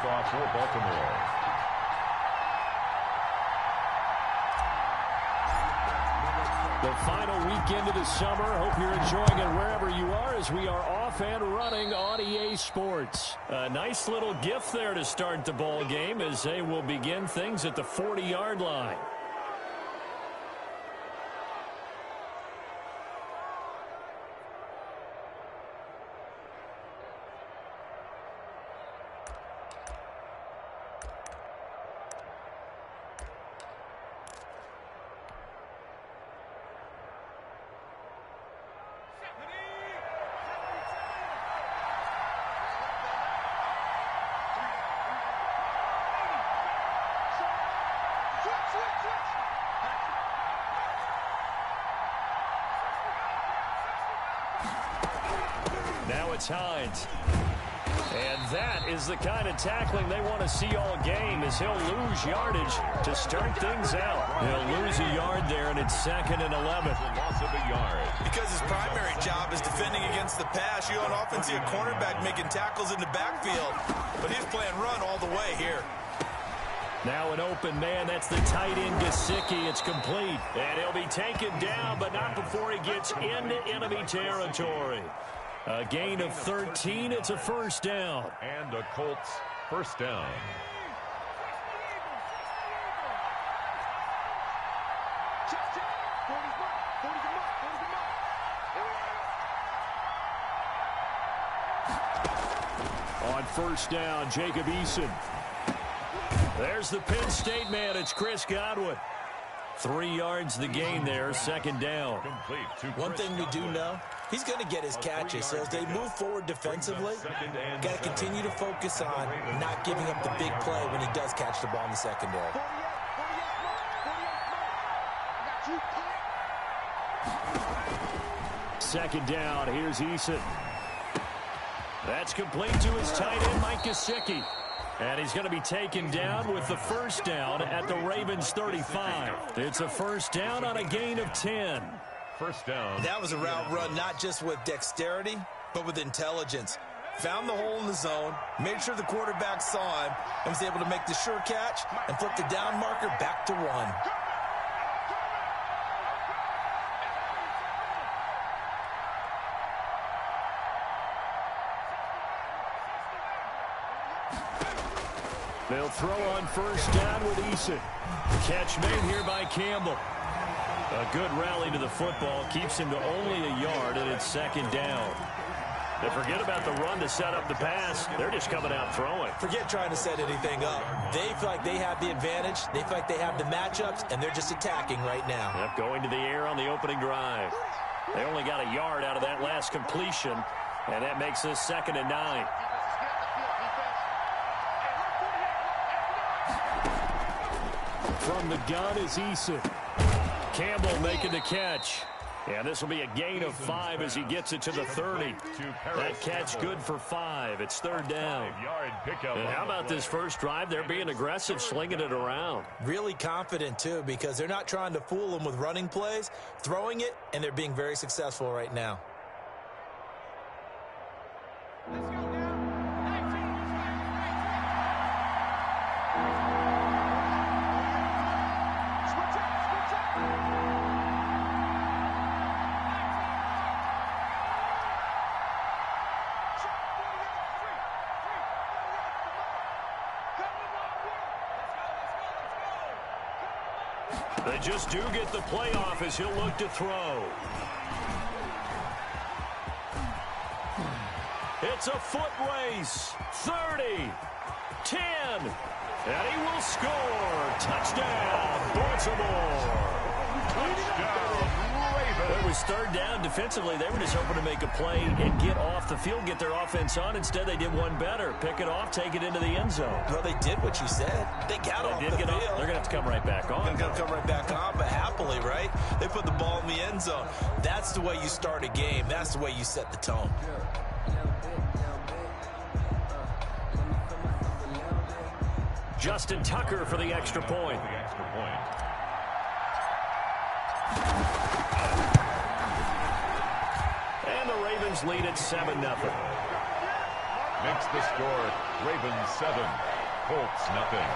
kickoff for Baltimore. The final weekend of the summer. Hope you're enjoying it wherever you are as we are off and running on EA Sports. A nice little gift there to start the ball game as they will begin things at the 40-yard line. Now it's Hines. And that is the kind of tackling they want to see all game as he'll lose yardage to start things out. He'll lose a yard there, and it's 2nd and 11. Loss of a yard. Because his primary job is defending against the pass. You don't often see a cornerback making tackles in the backfield. But he's playing run all the way here. Now an open man. That's the tight end, Gesicki. It's complete. And he'll be taken down, but not before he gets into enemy territory. A gain of 13. It's a first down. And the Colts first down. On first down, Jacob Eason. There's the Penn State man. It's Chris Godwin. 3 yards the gain there, 2nd down. One thing we do know, he's going to get his catches. So as they move forward defensively, got to continue to focus on not giving up the big play when he does catch the ball in the secondary. Second down, here's Eason. That's complete to his tight end, Mike Gesicki. And he's going to be taken down with the first down at the Ravens 35. It's a first down on a gain of 10. First down. That was a route run not just with dexterity, but with intelligence. Found the hole in the zone, made sure the quarterback saw him, and was able to make the sure catch and flip the down marker back to 1. They'll throw on first down with Eason. Catch made here by Campbell. A good rally to the football keeps him to only a yard, and it's 2nd down. They forget about the run to set up the pass. They're just coming out throwing. Forget trying to set anything up. They feel like they have the advantage. They feel like they have the matchups, and they're just attacking right now. Yep, going to the air on the opening drive. They only got a yard out of that last completion, and that makes this 2nd and 9. From the gun is Eason. Campbell making the catch. And this will be a gain of 5 as he gets it to the 30. That catch good for 5. It's 3rd down. And how about this first drive? They're being aggressive, slinging it around. Really confident, too, because they're not trying to fool them with running plays, throwing it, and they're being very successful right now. They just do get the playoff as he'll look to throw. It's a foot race. 30, 10, and he will score. Touchdown, Baltimore. Touchdown, Ravens. It was 3rd down defensively. They were just hoping to make a play and get off the field, get their offense on. Instead, they did one better. Pick it off, take it into the end zone. Well, they did what you said. They got off the field. They're going to have to come right back on. They're going to come right back on, but happily, right? They put the ball in the end zone. That's the way you start a game. That's the way you set the tone. Justin Tucker for the extra point. And the Ravens lead at 7-0. Makes the score Ravens 7, Colts nothing.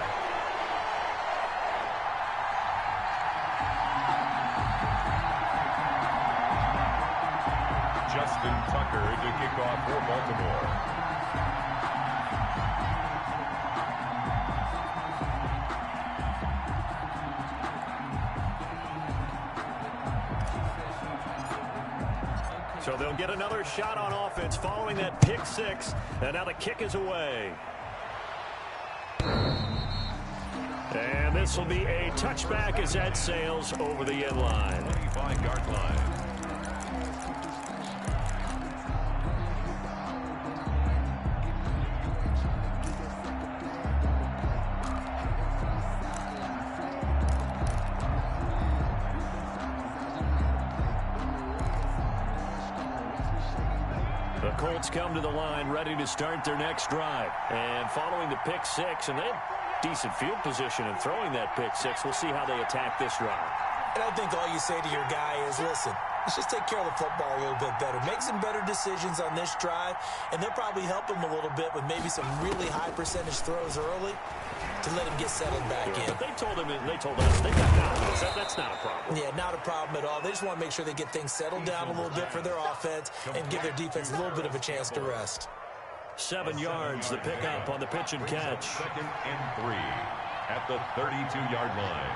Justin Tucker to kick off for Baltimore. So they'll get another shot on offense following that pick six. And now the kick is away. And this will be a touchback as that sails over the end line. 25-yard line. The Colts come to the line ready to start their next drive. And following the pick six, and they have decent field position in throwing that pick six. We'll see how they attack this drive. And I think all you say to your guy is, listen, let's just take care of the football a little bit better. Make some better decisions on this drive, and they'll probably help him a little bit with maybe some really high percentage throws early to let him get settled back in. But they told us they got confidence. That's not a problem. Yeah, not a problem at all. They just want to make sure they get things settled down a little bit for their offense and give their defense a little bit of a chance to rest. 7 yards, the pickup on the pitch and catch. 2nd and 3 at the 32-yard line.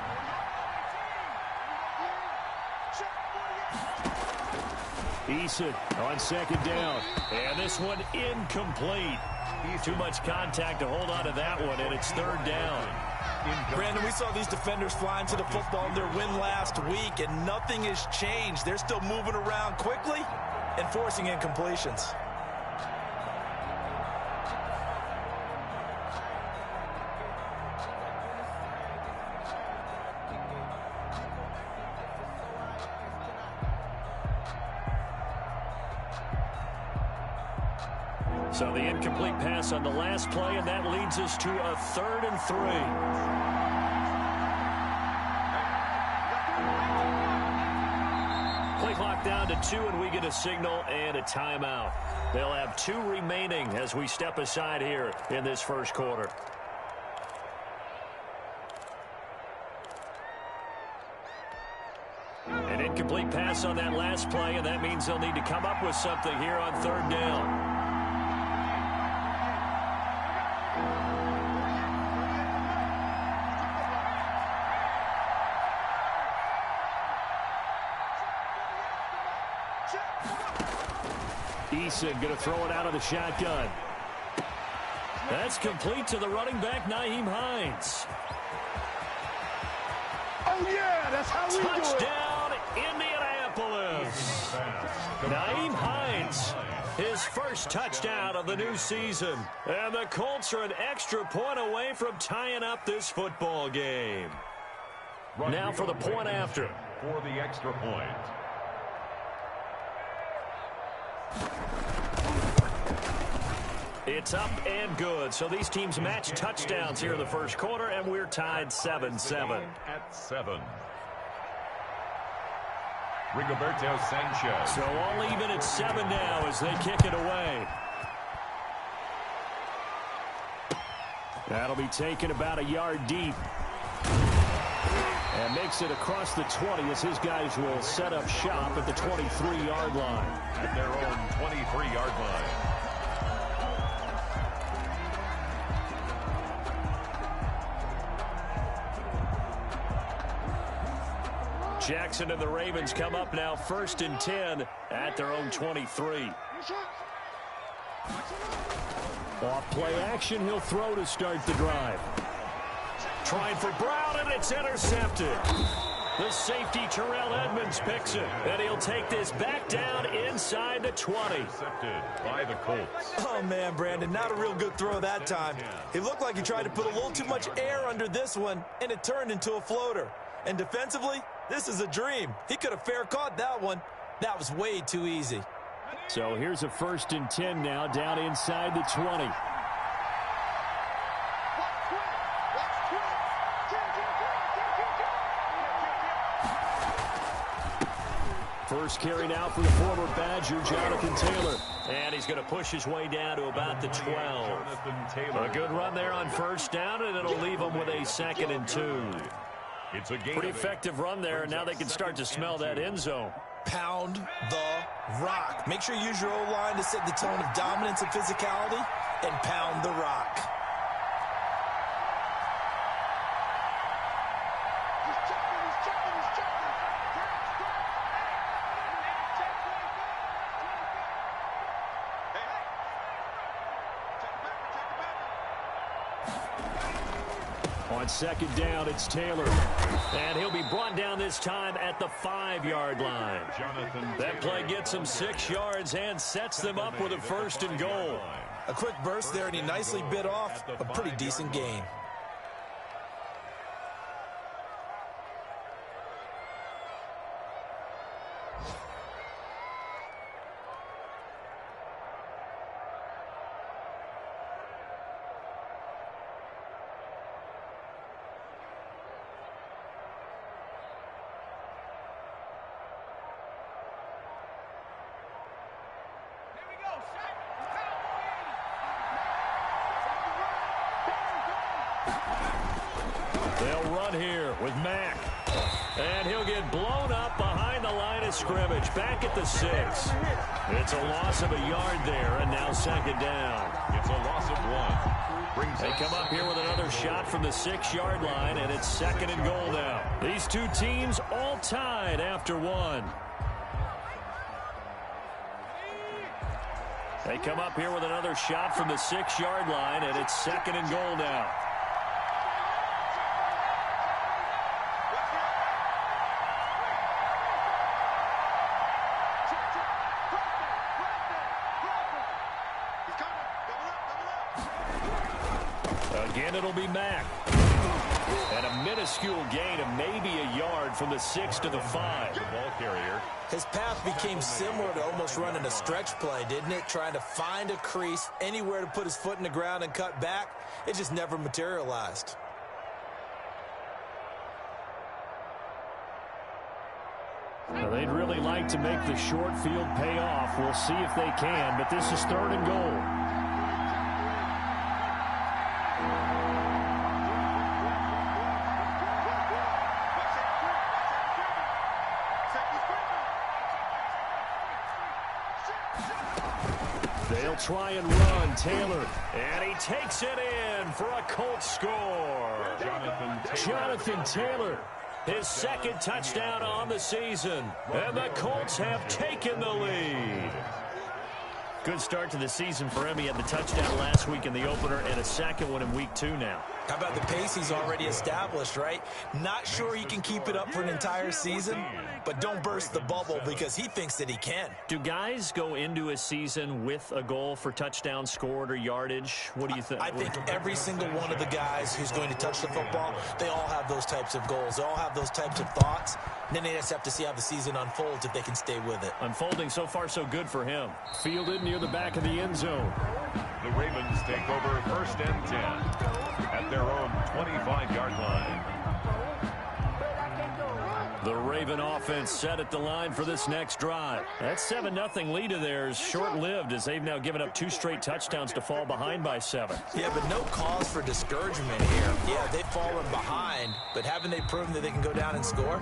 Eason on 2nd down. And this one incomplete. Too much contact to hold on to that one, and it's 3rd down. Brandon, we saw these defenders flying to the football in their win last week, and nothing has changed. They're still moving around quickly and forcing incompletions. So the incomplete pass on the last play, and that leads us to a 3rd and 3. Play clock down to 2, and we get a signal and a timeout. They'll have 2 remaining as we step aside here in this first quarter. An incomplete pass on that last play, and that means they'll need to come up with something here on 3rd down. Eason going to throw it out of the shotgun. That's complete to the running back, Nyheim Hines. Oh, yeah, that's how we do it. Touchdown, Indianapolis. Nyheim Hines, his first touchdown of the new season. And the Colts are an extra point away from tying up this football game. Now for the point after. For the extra point. It's up and good. So these teams match touchdowns here in the first quarter, and we're tied 7-7. At 7. Rigoberto Sanchez. So all even at 7 now as they kick it away. That'll be taken about a yard deep. And makes it across the 20 as his guys will set up shop at the 23-yard line. At their own 23-yard line. Jackson and the Ravens come up now 1st and 10 at their own 23. Off play action, he'll throw to start the drive. Trying for Brown, and it's intercepted. The safety, Terrell Edmonds, picks it. And he'll take this back down inside the 20. Intercepted by the Colts. Oh, man, Brandon, not a real good throw that time. It looked like he tried to put a little too much air under this one, and it turned into a floater. And defensively, this is a dream. He could have fair caught that one. That was way too easy. So here's a 1st and 10 now down inside the 20. First carry now for the former Badger, Jonathan Taylor. And he's going to push his way down to about the 12. A good run there on first down, and it'll leave him with a 2nd and 2. It's a Pretty effective run there, and now they can start to smell that end zone. Pound the rock. Make sure you use your O-line to set the tone of dominance and physicality, and pound the rock. On second down, it's Taylor. And he'll be brought down this time at the 5-yard line. That play gets him 6 yards and sets them up with a 1st and goal. A quick burst there, and he nicely bit off a pretty decent gain. They'll run here with Mack. And he'll get blown up behind the line of scrimmage. Back at the 6. It's a loss of a yard there, and now 2nd down. It's a loss of 1. They come up here with another shot from the 6-yard line, and it's 2nd and goal now. These two teams all tied after 1. They come up here with another shot from the 6-yard line, and it's 2nd and goal now. Again, it'll be Mack. And a minuscule gain of maybe a yard from the 6 to the 5. The ball carrier. His path became similar to almost running a stretch play, didn't it? Trying to find a crease, anywhere to put his foot in the ground and cut back. It just never materialized. Well, they'd really like to make the short field pay off. We'll see if they can, but this is 3rd and goal. They'll try and run. Taylor. And he takes it in for a Colts score. Jonathan Taylor. His 2nd touchdown on the season. And the Colts have taken the lead. Good start to the season for him. He had the touchdown last week in the opener and a 2nd one in week 2 now. How about the pace he's already established, right? Not sure he can keep it up for an entire season, but don't burst the bubble because he thinks that he can. Do guys go into a season with a goal for touchdowns scored or yardage? What do you think? I think every single one of the guys who's going to touch the football, they all have those types of goals. They all have those types of thoughts. And then they just have to see how the season unfolds if they can stay with it. Unfolding so far so good for him. Fielded near the back of the end zone. The Ravens take over 1st and 10 at their own 25-yard line. The Raven offense set at the line for this next drive. That 7-0 lead of theirs short-lived as they've now given up 2 straight touchdowns to fall behind by 7. Yeah, but no cause for discouragement here. Yeah, they've fallen behind, but haven't they proven that they can go down and score?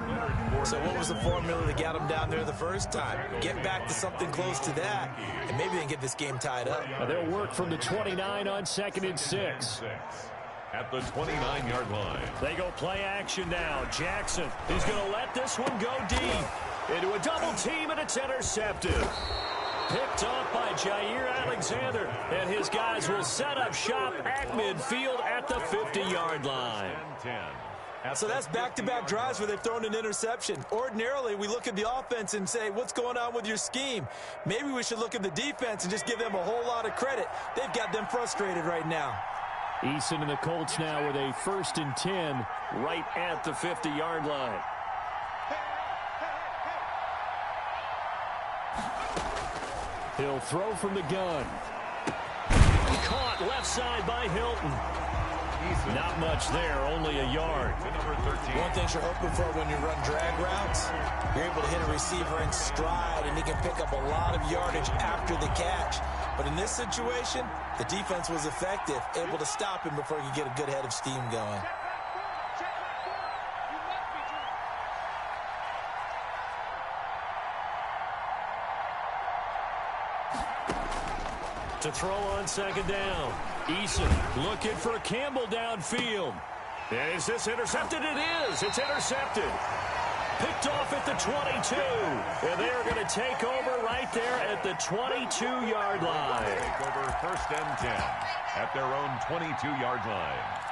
So what was the formula that got them down there the first time? Get back to something close to that, and maybe they can get this game tied up. Now they'll work from the 29 on 2nd and 6. At the 29-yard line. They go play action now. Jackson, he's going to let this one go deep. Into a double team, and it's intercepted. Picked off by Jair Alexander. And his guys will set up shop at midfield at the 50-yard line. So that's back-to-back drives where they've thrown an interception. Ordinarily, we look at the offense and say, what's going on with your scheme? Maybe we should look at the defense and just give them a whole lot of credit. They've got them frustrated right now. Eason and the Colts now with a 1st and 10 right at the 50-yard line. He'll throw from the gun. Caught left side by Hilton. Not much there, only a yard. One thing you're hoping for when you run drag routes, you're able to hit a receiver in stride, and he can pick up a lot of yardage after the catch. But in this situation, the defense was effective, able to stop him before he could get a good head of steam going. To throw on second down. Eason looking for Campbell downfield. And is this intercepted? It is. It's intercepted. Picked off at the 22. And they are going to take over right there at the 22-yard line. Take over 1st and 10 at their own 22-yard line.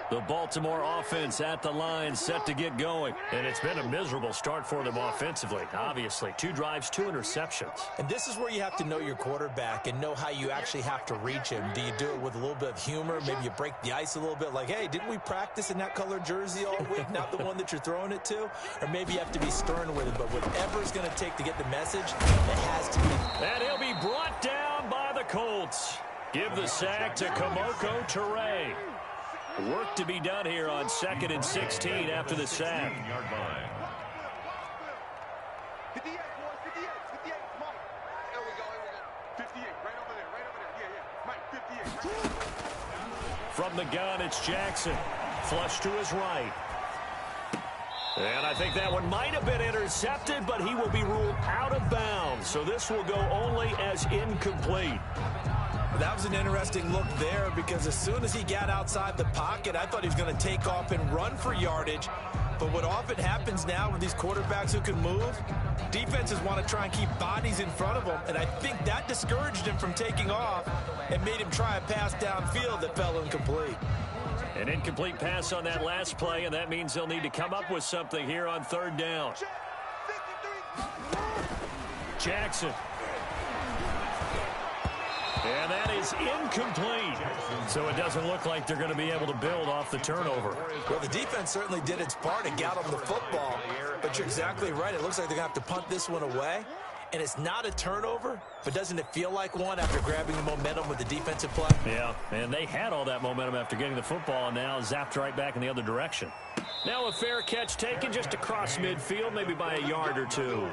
The Baltimore offense at the line, set to get going. And it's been a miserable start for them offensively, obviously. 2 drives, 2 interceptions. And this is where you have to know your quarterback and know how you actually have to reach him. Do you do it with a little bit of humor? Maybe you break the ice a little bit, like, hey, didn't we practice in that colored jersey all week, not the one that you're throwing it to? Or maybe you have to be stern with it, but whatever it's going to take to get the message, it has to be. And he'll be brought down by the Colts. Give the sack to Kamoko Toure. Work to be done here on 2nd and 16 after the sack. 58, boys, 58, 58, come on. There we go, 58, right over there, yeah, Mike, 58. From the gun, it's Jackson. Flush to his right. And I think that one might have been intercepted, but he will be ruled out of bounds. So this will go only as incomplete. That was an interesting look there because as soon as he got outside the pocket, I thought he was going to take off and run for yardage. But what often happens now with these quarterbacks who can move, defenses want to try and keep bodies in front of them, and I think that discouraged him from taking off and made him try a pass downfield that fell incomplete. An incomplete pass on that last play, and that means they'll need to come up with something here on 3rd down. Jackson. And that is incomplete. So it doesn't look like they're going to be able to build off the turnover. Well, the defense certainly did its part and got them the football. But you're exactly right. It looks like they're going to have to punt this one away. And it's not a turnover, but doesn't it feel like one after grabbing the momentum with the defensive play? Yeah, and they had all that momentum after getting the football and now zapped right back in the other direction. Now a fair catch taken just across midfield, maybe by a yard or 2.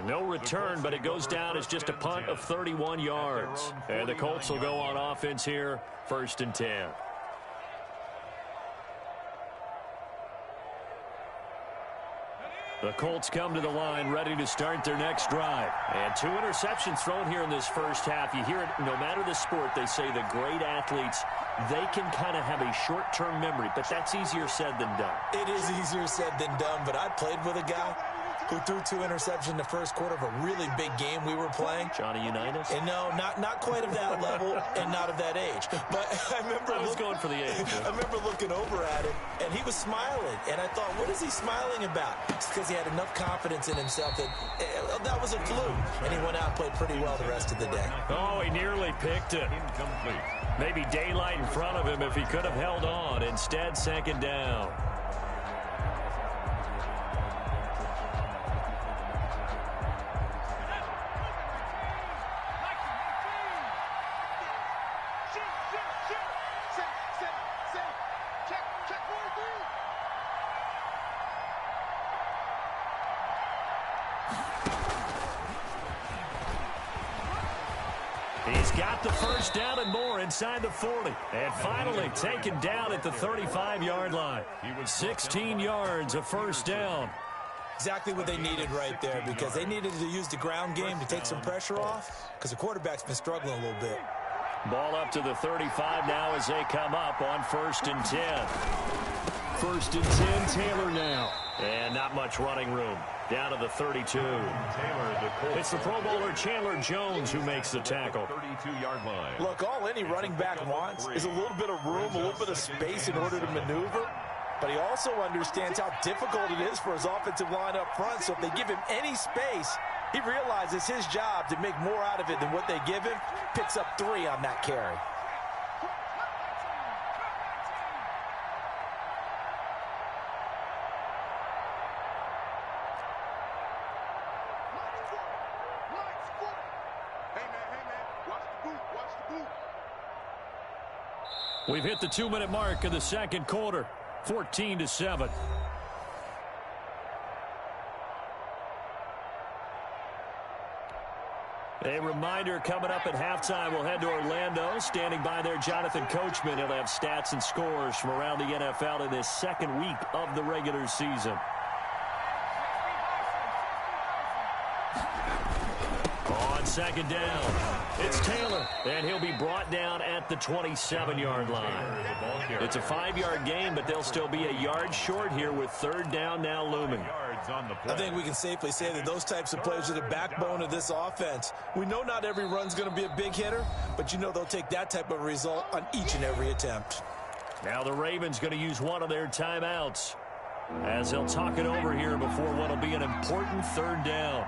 No return, but it goes down as just a punt of 31 yards. And the Colts will go on offense here, 1st and 10. The Colts come to the line ready to start their next drive. And 2 interceptions thrown here in this first half. You hear it, no matter the sport, they say the great athletes, they can kind of have a short-term memory, but that's easier said than done. It is easier said than done, but I played with a guy who threw 2 interceptions in the first quarter of a really big game we were playing. Johnny Unitas? And no, not quite of that level and not of that age. But I remember going for the age. I remember looking over at him, and he was smiling. And I thought, what is he smiling about? It's because he had enough confidence in himself that that was a fluke. And he went out and played pretty well the rest of the day. Oh, he nearly picked it. Incomplete. Maybe daylight in front of him if he could have held on. Instead, 2nd down. He's got the 1st down and more inside the 40. And finally taken down at the 35-yard line. He was 16 yards of 1st down. Exactly what they needed right there because they needed to use the ground game to take some pressure off because the quarterback's been struggling a little bit. Ball up to the 35 now as they come up on 1st and 10. 1st and 10, Taylor now. And not much running room. Down to the 32. It's the Pro Bowler Chandler Jones who makes the tackle. 32-yard line. Look, all any running back wants is a little bit of room, a little bit of space in order to maneuver. But he also understands how difficult it is for his offensive line up front. So if they give him any space, he realizes his job to make more out of it than what they give him. Picks up 3 on that carry. We've hit the 2-minute mark of the second quarter, 14-7. A reminder coming up at halftime, we'll head to Orlando. Standing by there, Jonathan Coachman. He'll have stats and scores from around the NFL in this second week of the regular season. On second down, it's Taylor, and he'll be brought down at the 27-yard line. It's a 5-yard gain, but they'll still be a yard short here with third down now looming. I think we can safely say that those types of plays are the backbone of this offense. We know not every run's going to be a big hitter, but you know they'll take that type of result on each and every attempt. Now the Ravens going to use one of their timeouts as they'll talk it over here before what will be an important third down.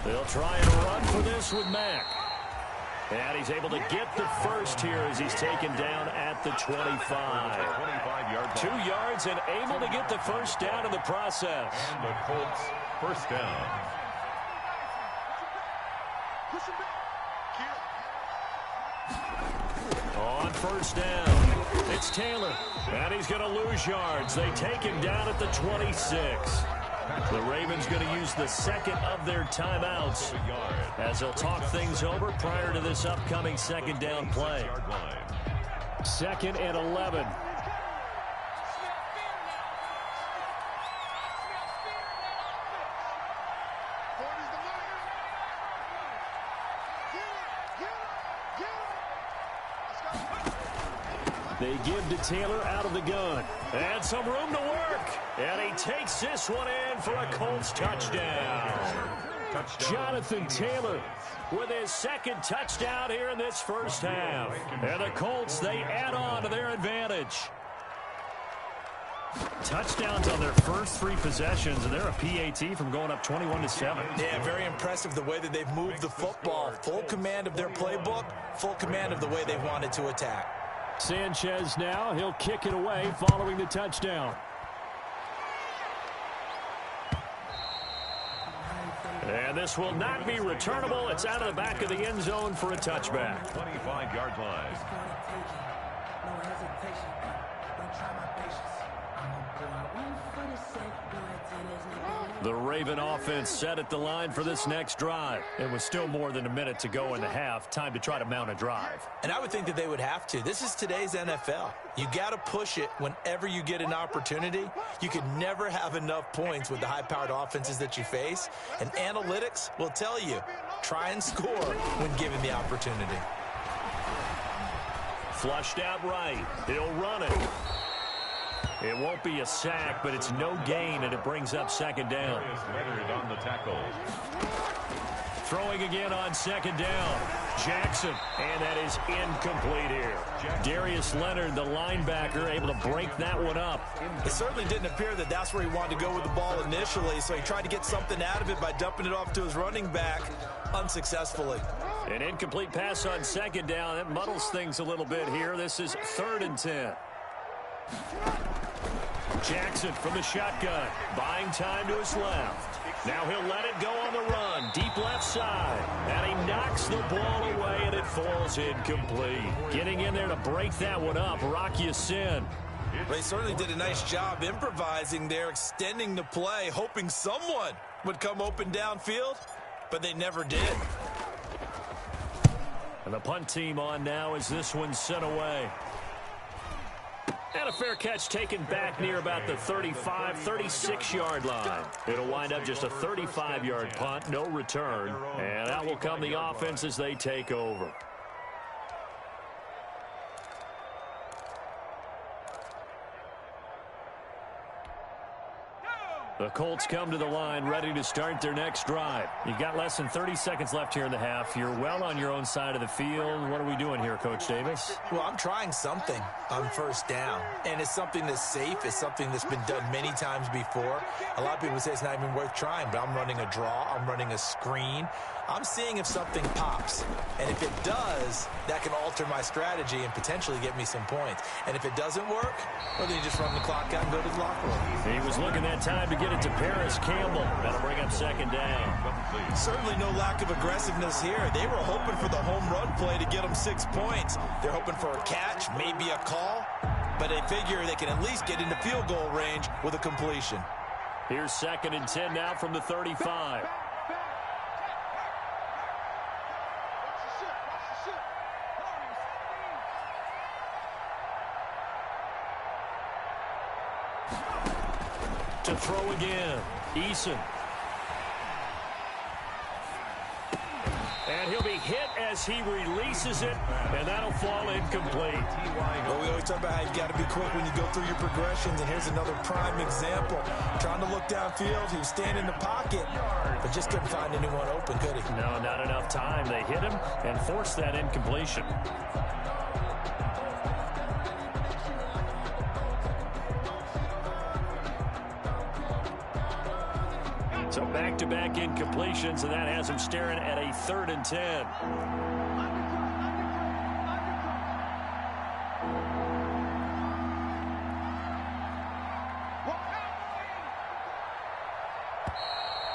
They'll try and run for this with Mack. And he's able to get the first here as he's taken down at the 25. 2 yards and able to get the first down in the process. And the Colts first down. On first down, it's Taylor. And he's going to lose yards. They take him down at the 26. The Ravens going to use the second of their timeouts as they'll talk things over prior to this upcoming second down play. 2nd and 11. They give to Taylor out of the gun. And some room to work. And he takes this one in for a Colts touchdown. Jonathan Taylor with his second touchdown here in this first half. And the Colts, they add on to their advantage. Touchdowns on their first 3 possessions, and they're a PAT from going up 21-7. Yeah, very impressive the way that they've moved the football. Full command of their playbook, full command of the way they wanted to attack. Sanchez now, he'll kick it away following the touchdown. And this will not be returnable. It's out of the back of the end zone for a touchback. 25-yard line. The Raven offense set at the line for this next drive. It was still more than a minute to go in the half. Time to try to mount a drive. And I would think that they would have to. This is today's NFL. You got to push it whenever you get an opportunity. You can never have enough points with the high-powered offenses that you face. And analytics will tell you, try and score when given the opportunity. Flushed out right. He'll run it. It won't be a sack, but it's no gain, and it brings up second down. Leonard on the tackle. Throwing again on second down. Jackson, and that is incomplete here. Darius Leonard, the linebacker, able to break that one up. It certainly didn't appear that that's where he wanted to go with the ball initially, so he tried to get something out of it by dumping it off to his running back unsuccessfully. An incomplete pass on second down. That muddles things a little bit here. This is 3rd and 10. Jackson from the shotgun, buying time to his left. Now he'll let it go on the run, deep left side. And he knocks the ball away, and it falls incomplete. Getting in there to break that one up, Rock Ya-Sin. They certainly did a nice job improvising there, extending the play, hoping someone would come open downfield, but they never did. And the punt team on now as this one's sent away. And a fair catch taken back near about the 35, 36-yard line. It'll wind up just a 35-yard punt, no return. And out will come the offense as they take over. The Colts come to the line ready to start their next drive. You've got less than 30 seconds left here in the half. You're well on your own side of the field. What are we doing here, Coach Davis? Well, I'm trying something on first down, and it's something that's safe. It's something that's been done many times before. A lot of people say it's not even worth trying, but I'm running a draw. I'm running a screen. I'm seeing if something pops, and if it does, that can alter my strategy and potentially get me some points. And if it doesn't work, well, then you just run the clock out and go to the locker room. He was looking that time to get it to Paris Campbell. That'll bring up second down. Certainly no lack of aggressiveness here. They were hoping for the home run play to get them 6 points. They're hoping for a catch, maybe a call, but they figure they can at least get into field goal range with a completion. Here's 2nd and 10 now from the 35. To throw again, Eason. And he'll be hit as he releases it, and that'll fall incomplete. Well, we always talk about how you've got to be quick when you go through your progressions, and here's another prime example. Trying to look downfield, he was standing in the pocket, but just couldn't find anyone open, could he? No, not enough time. They hit him and forced that incompletion. So back-to-back incompletions, and that has him staring at a 3rd and 10.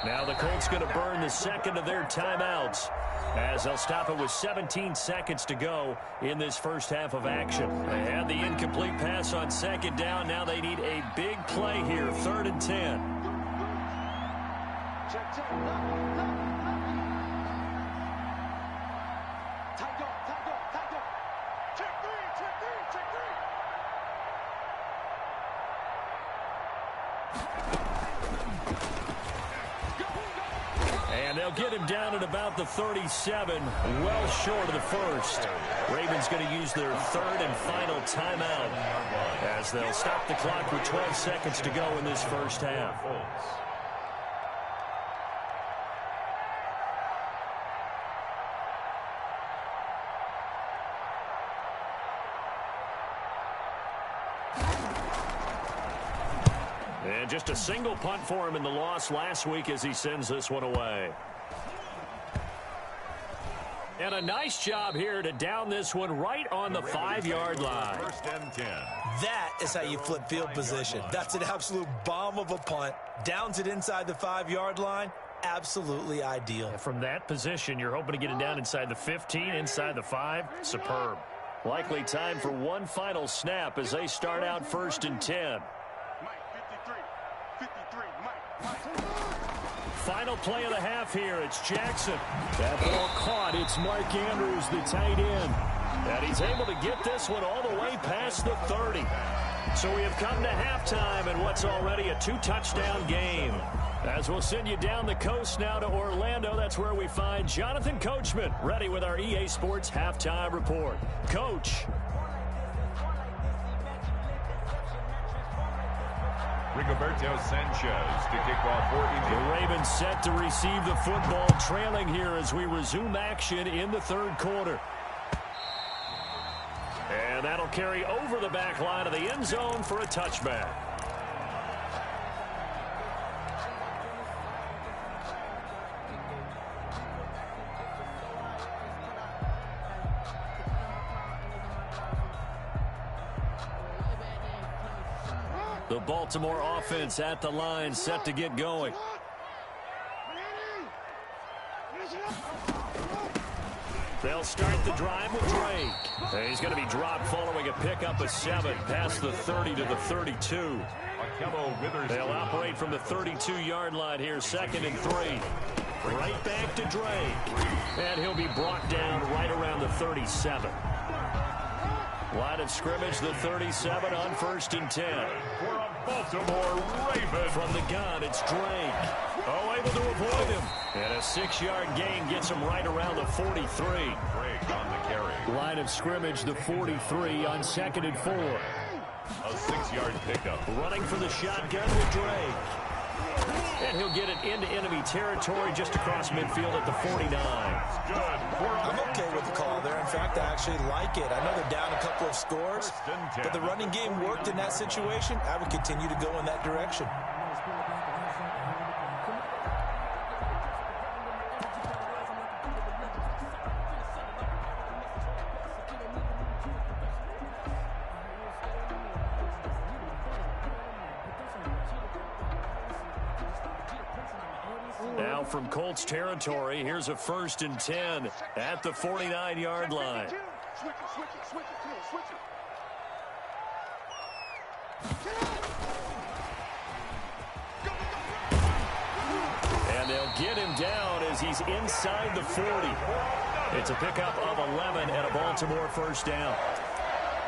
Now the Colts going to burn the second of their timeouts as they'll stop it with 17 seconds to go in this first half of action. They had the incomplete pass on 2nd down. Now they need a big play here, 3rd and 10. Check. Tight go. Check three. And they'll get him down at about the 37, well short of the first. Ravens going to use their 3rd and final timeout as they'll stop the clock with 12 seconds to go in this first half. And just a single punt for him in the loss last week as he sends this one away. And a nice job here to down this one right on the 5-yard line. 1st and 10. That is how you flip field position. That's an absolute bomb of a punt. Downs it inside the 5-yard line. Absolutely ideal. From that position, you're hoping to get it down inside the 15, inside the 5. Superb. Likely time for one final snap as they start out 1st and 10. Final play of the half here. It's Jackson. That ball caught. It's Mark Andrews, the tight end. And he's able to get this one all the way past the 30. So we have come to halftime in what's already a 2-touchdown game. As we'll send you down the coast now to Orlando, that's where we find Jonathan Coachman ready with our EA Sports Halftime Report. Coach. Rigoberto Sanchez to kick off for India. The Ravens set to receive the football, trailing here as we resume action in the 3rd quarter. And that'll carry over the back line of the end zone for a touchback. The Baltimore offense at the line, set to get going. They'll start the drive with Drake. He's going to be dropped following a pickup of 7 past the 30 to the 32. They'll operate from the 32-yard line here, 2nd and 3. Right back to Drake. And he'll be brought down right around the 37. Line of scrimmage, the 37 on 1st and 10. For a Baltimore Ravens. From the gun, it's Drake. Oh, able to avoid him. And a 6-yard gain gets him right around the 43. Drake on the carry. Line of scrimmage, the 43 on 2nd and 4. A 6-yard pickup. Running for the shotgun with Drake. And he'll get it into enemy territory just across midfield at the 49. I'm okay with the call there. In fact, I actually like it. I know they're down a couple of scores, but the running game worked in that situation. I would continue to go in that direction. Now from Colts territory, here's a 1st and 10 at the 49-yard line. And they'll get him down as he's inside the 40. It's a pickup of 11 and a Baltimore 1st down.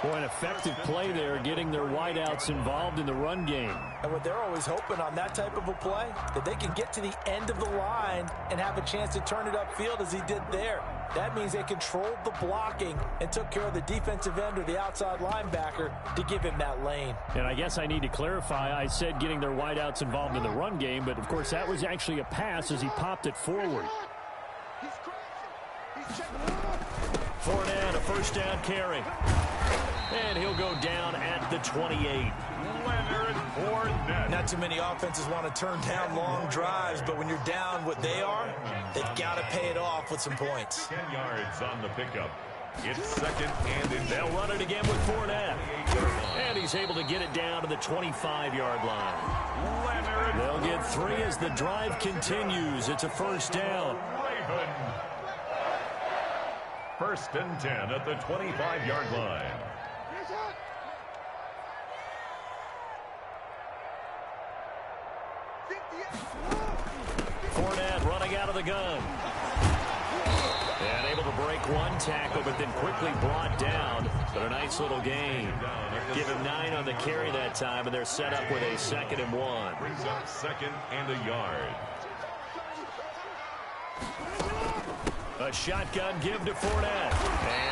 Boy, an effective play there, getting their wideouts involved in the run game. And what they're always hoping on that type of a play, that they can get to the end of the line and have a chance to turn it upfield as he did there. That means they controlled the blocking and took care of the defensive end or the outside linebacker to give him that lane. And I guess I need to clarify, I said getting their wideouts involved in the run game, but of course that was actually a pass as he popped it forward. Fournette, a 1st down carry. And he'll go down at the 28. Not too many offenses want to turn down long drives, but when you're down what they are, they've got to pay it off with some points. 10 yards on the pickup. It's 2nd and in. They'll run it again with Fournette. And he's able to get it down to the 25-yard line. They'll get 3 as the drive continues. It's a 1st down. 1st and 10 at the 25-yard line. Fournette running out of the gun. And able to break one tackle, but then quickly brought down. But a nice little gain. Give him 9 on the carry that time, and they're set up with a 2nd and 1. Brings up 2nd and a yard. A shotgun give to Fournette.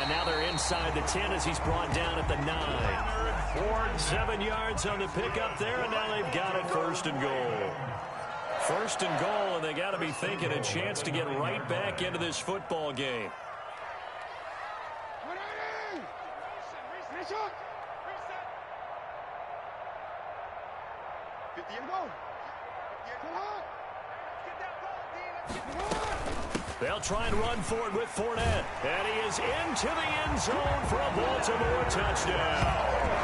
And now they're inside the 10 as he's brought down at the 9. 7 yards on the pickup there, and now they've got it 1st and goal. 1st and goal, and they got to be thinking a chance to get right back into this football game. They'll try and run for it with Fournette. And he is into the end zone for a Baltimore touchdown.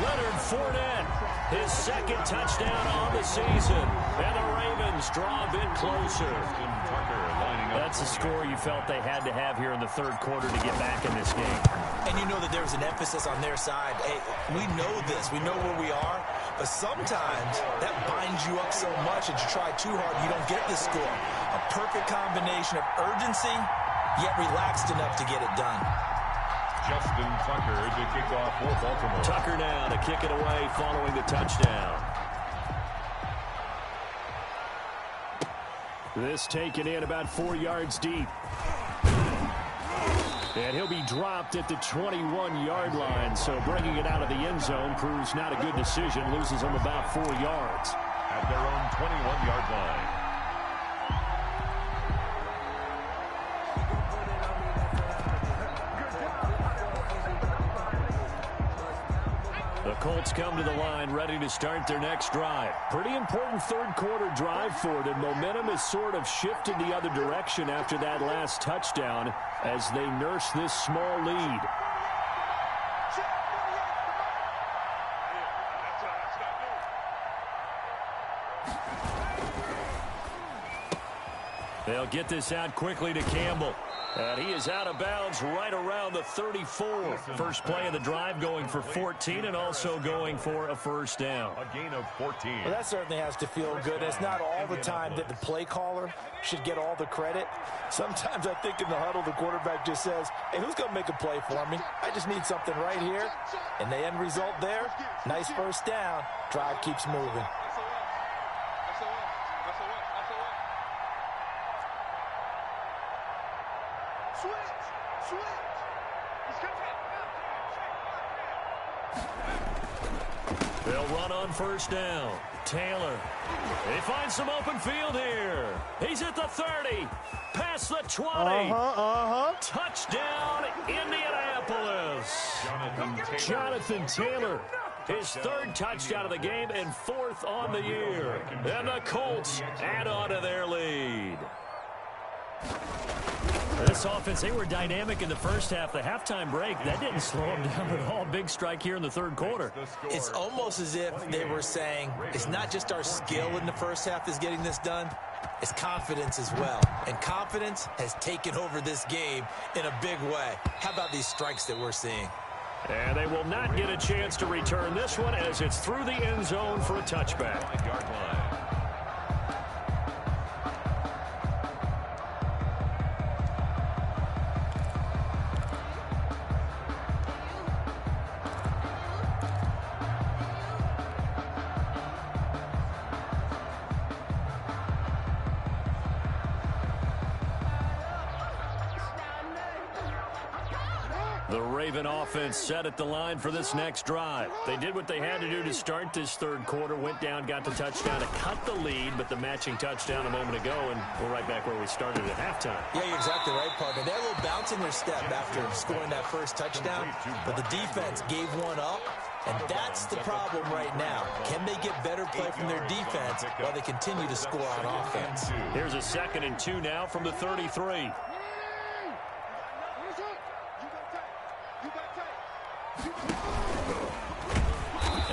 Leonard Fournette, his 2nd touchdown on the season. And the Ravens draw a bit closer. That's a score you felt they had to have here in the 3rd quarter to get back in this game. And you know that there was an emphasis on their side. Hey, we know this. We know where we are. But sometimes that binds you up so much that you try too hard and you don't get this score. A perfect combination of urgency, yet relaxed enough to get it done. Justin Tucker to kick off for Baltimore. Tucker now to kick it away following the touchdown. This taken in about 4 yards deep. And he'll be dropped at the 21-yard line, so bringing it out of the end zone proves not a good decision. Loses him about 4 yards. At their own 21-yard line. The Colts come to the line ready to start their next drive. Pretty important 3rd quarter drive for them. Momentum has sort of shifted the other direction after that last touchdown as they nurse this small lead. They'll get this out quickly to Campbell. And he is out of bounds right around the 34. First play of the drive going for 14 and also going for a 1st down. A gain of 14. Well, that certainly has to feel good. It's not all the time that the play caller should get all the credit. Sometimes I think in the huddle, the quarterback just says, hey, who's going to make a play for me? I just need something right here. And the end result there, nice 1st down. Drive keeps moving. They'll run on 1st down. Taylor. He finds some open field here. He's at the 30. Past the 20. Touchdown, Indianapolis. Jonathan Taylor. His third touchdown of the game and fourth on the year. And the Colts add on to their lead. This offense, they were dynamic in the first half. The halftime break, that didn't slow them down at all. Big strike here in the third quarter. It's almost as if they were saying, it's not just our skill in the first half that's getting this done, it's confidence as well. And confidence has taken over this game in a big way. How about these strikes that we're seeing? And they will not get a chance to return this one as it's through the end zone for a touchback. The Raven offense set at the line for this next drive. They did what they had to do to start this third quarter, went down, got the touchdown to cut the lead, but the matching touchdown a moment ago, and we're right back where we started at halftime. Yeah, you're exactly right, partner. They had a little bounce in their step after scoring that first touchdown, but the defense gave one up, and that's the problem right now. Can they get better play from their defense while they continue to score on offense? Here's a 2nd and 2 now from the 33.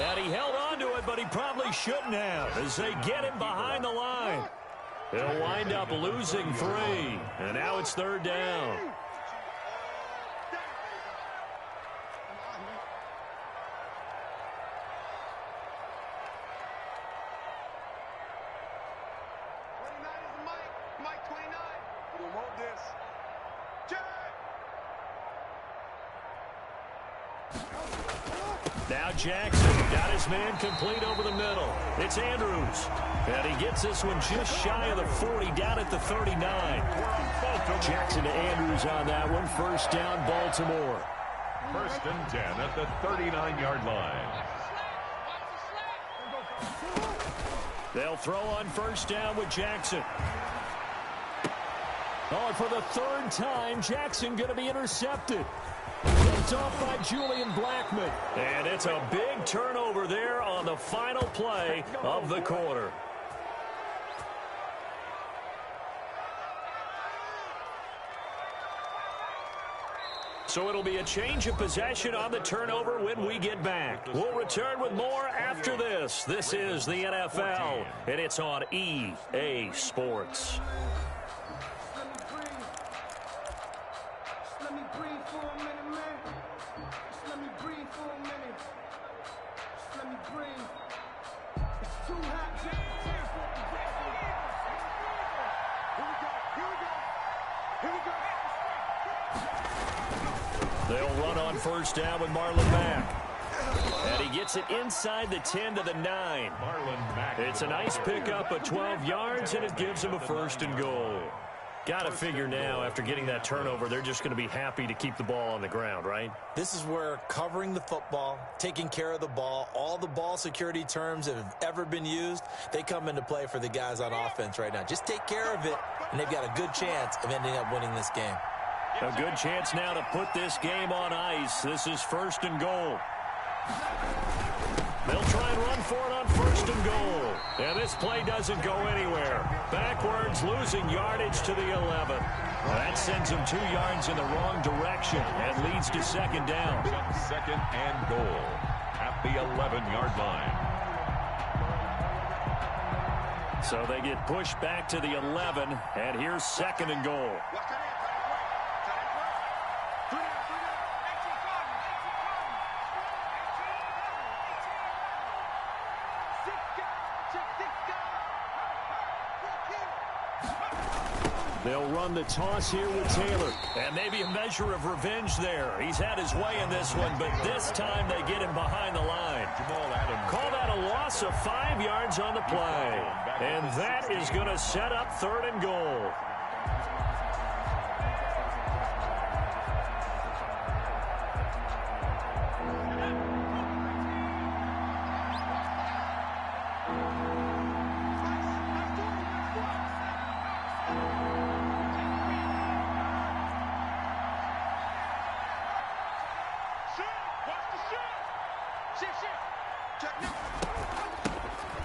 And he held on to it, but he probably shouldn't have as they get him behind the line. He'll wind up losing 3, and now it's 3rd down. Now Jackson got his man complete over the middle. It's Andrews. And he gets this one just shy of the 40, down at the 39. Jackson to Andrews on that one. 1st down, Baltimore. 1st and 10 at the 39-yard line. They'll throw on 1st down with Jackson. Oh, and for the 3rd time, Jackson going to be intercepted. Picked off by Julian Blackman. And it's a big turnover there on the final play of the quarter. So it'll be a change of possession on the turnover when we get back. We'll return with more after this. This is the NFL, and it's on EA Sports. They'll run on 1st down with Marlon Mack. And he gets it inside the 10 to the 9. It's a nice pickup of 12 yards, and it gives him a 1st and goal. Got to figure now, after getting that turnover, they're just going to be happy to keep the ball on the ground, right? This is where covering the football, taking care of the ball, all the ball security terms that have ever been used, they come into play for the guys on offense right now. Just take care of it, and they've got a good chance of ending up winning this game. A good chance now to put this game on ice. This is 1st and goal. They'll try and run for it on 1st and goal. And this play doesn't go anywhere. Backwards, losing yardage to the 11. That sends them 2 yards in the wrong direction and leads to 2nd down. 2nd and goal at the 11-yard line. So they get pushed back to the 11, and here's 2nd and goal. They'll run the toss here with Taylor. And maybe a measure of revenge there. He's had his way in this one, but this time they get him behind the line. Call that a loss of 5 yards on the play. And that is going to set up 3rd and goal.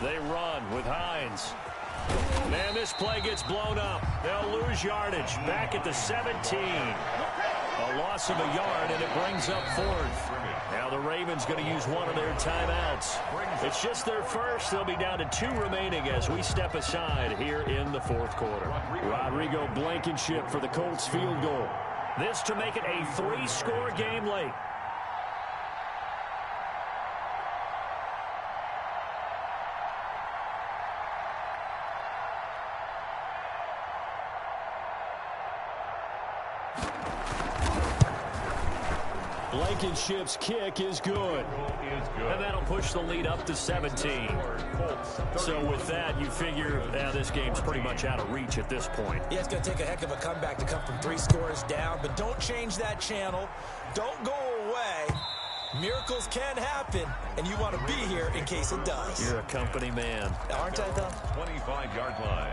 They run with Hines. And this play gets blown up. They'll lose yardage. Back at the 17. A loss of a yard, and it brings up 4th. Now the Ravens going to use one of their timeouts. It's just their first. They'll be down to 2 remaining as we step aside here in the 4th quarter. Rodrigo Blankenship for the Colts field goal. This to make it a 3-score game late. Blankenship's kick is good. And that'll push the lead up to 17. So with that, you figure this game's pretty much out of reach at this point. Yeah, it's going to take a heck of a comeback to come from 3 scores down, but don't change that channel. Don't go away. Miracles can happen, and you want to be here in case it does. You're a company man. Aren't I, though? 25-yard line.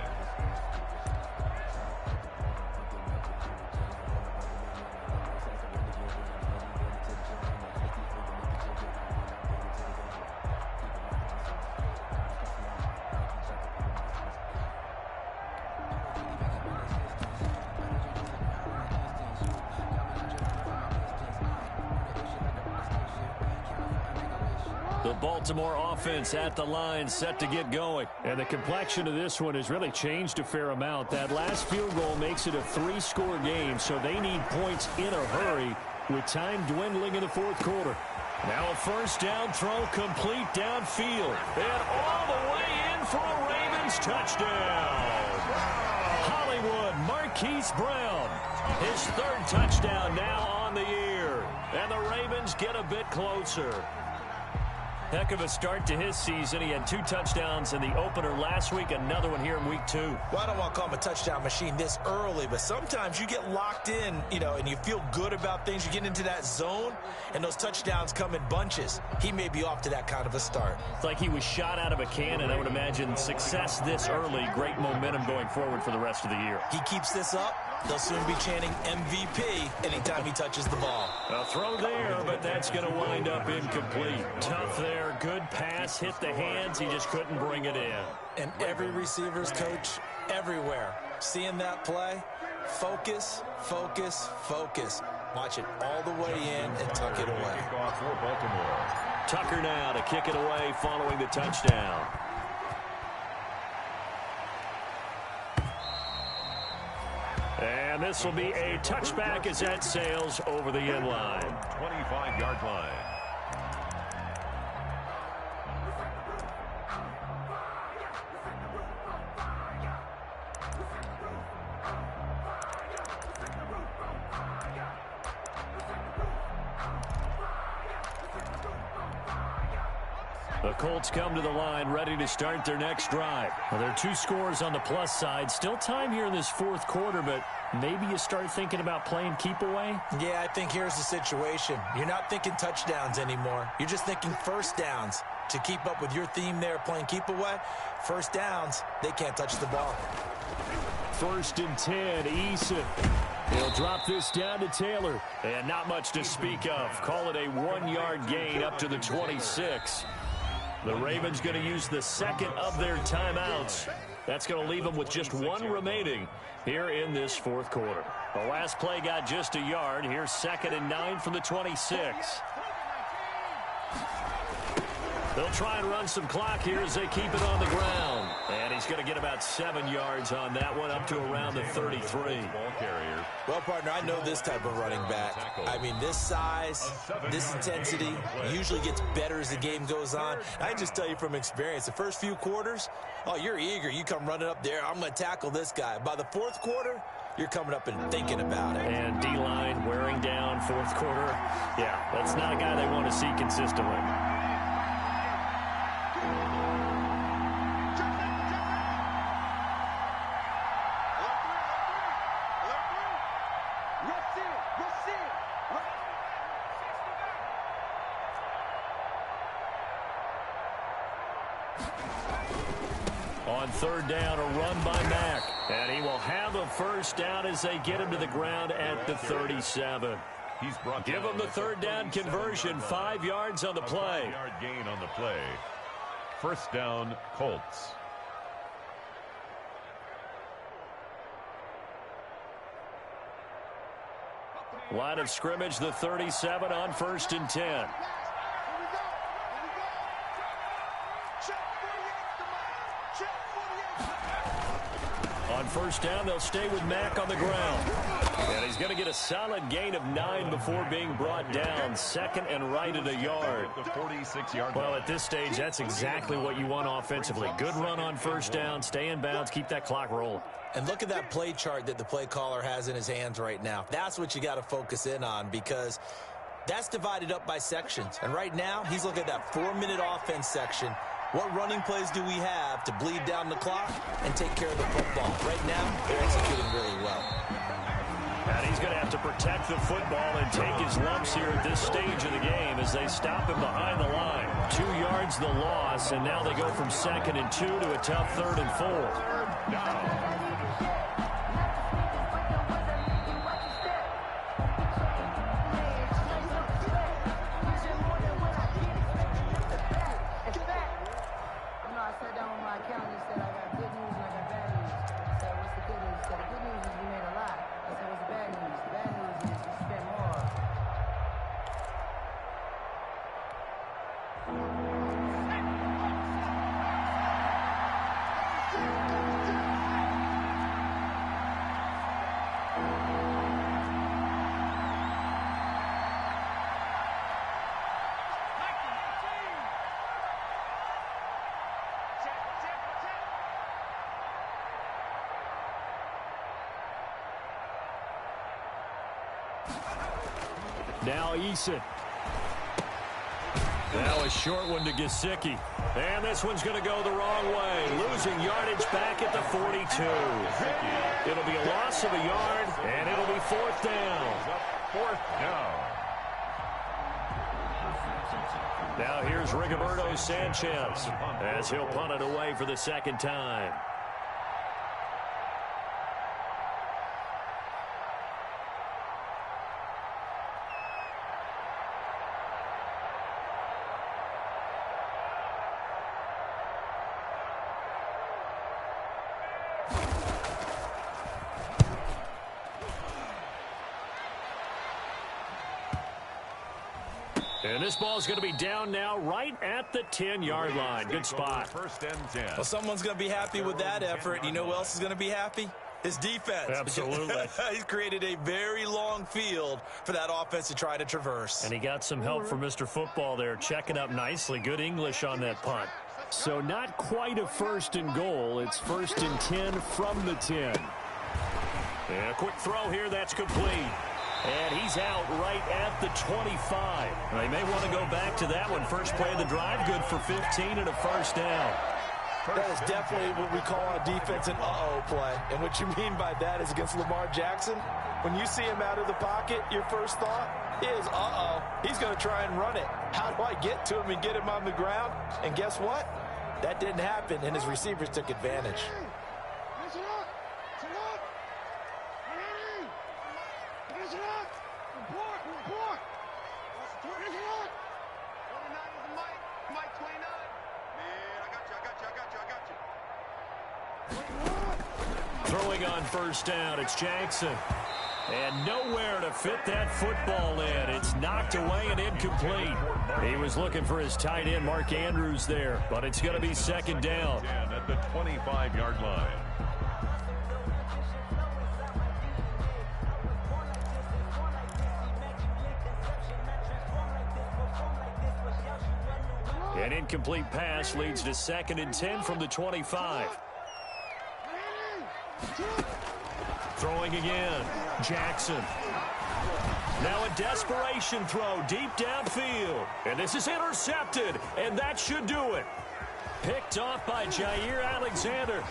The Baltimore offense at the line, set to get going. And the complexion of this one has really changed a fair amount. That last field goal makes it a 3-score game, so they need points in a hurry with time dwindling in the 4th quarter. Now a first down throw complete downfield. And all the way in for a Ravens touchdown. Hollywood Marquise Brown. His 3rd touchdown now on the year. And the Ravens get a bit closer. Heck of a start to his season. He had 2 touchdowns in the opener last week, another one here in week 2. Well, I don't want to call him a touchdown machine this early, but sometimes you get locked in, and you feel good about things. You get into that zone, and those touchdowns come in bunches. He may be off to that kind of a start. It's like he was shot out of a cannon. I would imagine success this early, great momentum going forward for the rest of the year. He keeps this up, they'll soon be chanting MVP anytime he touches the ball. A throw there, but that's going to wind up incomplete. Tough there. Good pass, hit the hands. He just couldn't bring it in. And every receiver's coach everywhere, seeing that play, focus, focus, focus. Watch it all the way in and tuck it away. Tucker now to kick it away following the touchdown. And this will be a touchback as that sails over the end line. 25-yard line. The Colts come to the line ready to start their next drive. Well, there are 2 scores on the plus side. Still time here in this 4th quarter, but maybe you start thinking about playing keep away? Yeah, I think here's the situation. You're not thinking touchdowns anymore. You're just thinking first downs. To keep up with your theme there, playing keep away, first downs, they can't touch the ball. 1st and 10, Eason. He'll drop this down to Taylor. And not much to speak of. Call it a 1-yard gain up to the 26. The Ravens going to use the 2nd of their timeouts. That's going to leave them with just 1 remaining here in this 4th quarter. The last play got just a yard. Here's 2nd and 9 from the 26. They'll try and run some clock here as they keep it on the ground. And he's going to get about 7 yards on that one, up to around the 33. Well, partner, I know this type of running back. I mean, this size, this intensity usually gets better as the game goes on. I can just tell you from experience, the first few quarters, oh, you're eager. You come running up there, I'm going to tackle this guy. By the 4th quarter, you're coming up and thinking about it. And D-line wearing down 4th quarter. Yeah, that's not a guy they want to see consistently. On 3rd down, a run by Mack. And he will have a first down as they get him to the ground at the 37. He's brought Give him the third down conversion. 5 yards on the play. 5-yard gain on the play. First down, Colts. Line of scrimmage, the 37 on 1st and 10. On first down, they'll stay with Mack on the ground. And he's going to get a solid gain of 9 before being brought down. Second and right at a yard. The 46-yard Well, at this stage, that's exactly what you want offensively. Good run on first down, stay in bounds, keep that clock rolling. And look at that play chart that the play caller has in his hands right now. That's what you got to focus in on, because that's divided up by sections. And right now, he's looking at that 4-minute offense section. What running plays do we have to bleed down the clock and take care of the football? Right now, they're executing really well. And he's going to have to protect the football and take his lumps here at this stage of the game as they stop him behind the line. 2 yards the loss, and now they go from 2nd and 2 to a tough 3rd and 4. down. Now Eason. Now a short one to Gesicki. And this one's going to go the wrong way. Losing yardage back at the 42. It'll be a loss of a yard, and it'll be 4th down. 4th down. Now here's Rigoberto Sanchez as he'll punt it away for the 2nd time. And this ball's going to be down now right at the 10-yard line. Good spot. 1st and 10. Well, someone's going to be happy with that effort. You know who else is going to be happy? His defense. Absolutely. He's created a very long field for that offense to try to traverse. And he got some help from Mr. Football there, checking up nicely. Good English on that punt. So not quite a 1st and goal. It's 1st and 10 from the 10. And a quick throw here. That's complete. And he's out right at the 25. They may want to go back to that one. First play of the drive, good for 15 and a 1st down. That is definitely what we call a defense an uh-oh play. And what you mean by that is against Lamar Jackson, when you see him out of the pocket, your first thought is, uh-oh, he's going to try and run it. How do I get to him and get him on the ground? And guess what? That didn't happen, and his receivers took advantage. Throwing on 1st down, it's Jackson. And nowhere to fit that football in. It's knocked away and incomplete. He was looking for his tight end, Mark Andrews, there. But it's going to be 2nd down. At the 25-yard line. An incomplete pass leads to 2nd and 10 from the 25. Throwing again. Jackson. Now a desperation throw deep downfield. And this is intercepted. And that should do it. Picked off by Jair Alexander.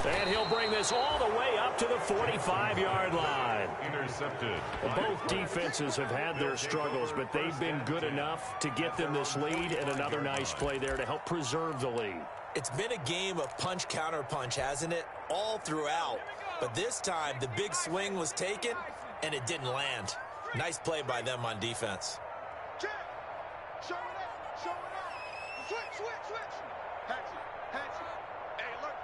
And he'll bring this all the way up to the 45-yard line. Intercepted. Both defenses have had their struggles, but they've been good enough to get them this lead, and another nice play there to help preserve the lead. It's been a game of punch-counter-punch, hasn't it? All throughout. But this time, the big swing was taken, and it didn't land. Nice play by them on defense. Check. Show it up. Show it up. Switch. Hatch it. Hey, look,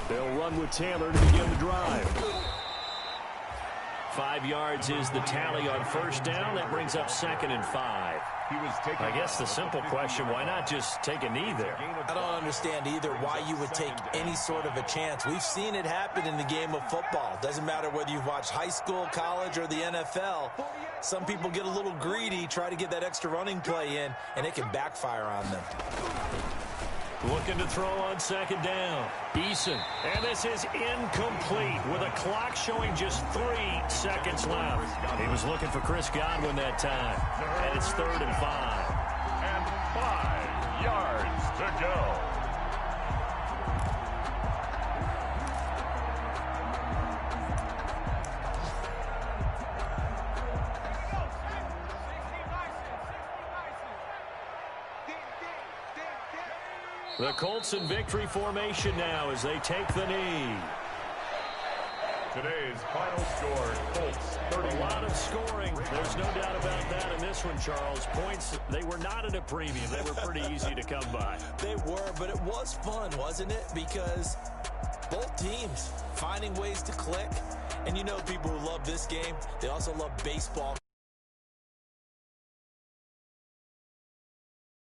3. They'll run with Taylor to begin the drive. 5 yards is the tally on first down. That brings up 2nd and 5. I guess the simple question, why not just take a knee there? I don't understand either why you would take any sort of a chance. We've seen it happen in the game of football. Doesn't matter whether you've watched high school, college, or the NFL. Some people get a little greedy, try to get that extra running play in, and it can backfire on them. Looking to throw on 2nd down. Eason. And this is incomplete with a clock showing just 3 seconds left. He was looking for Chris Godwin that time. And it's 3rd and 5. And 5 yards to go. The Colts in victory formation now as they take the knee. Today's final score, Colts 31. A lot of scoring. There's no doubt about that in this one, Charles. Points, they were not at a premium. They were pretty easy to come by. They were, but it was fun, wasn't it? Because both teams finding ways to click. And you know people who love this game, they also love baseball.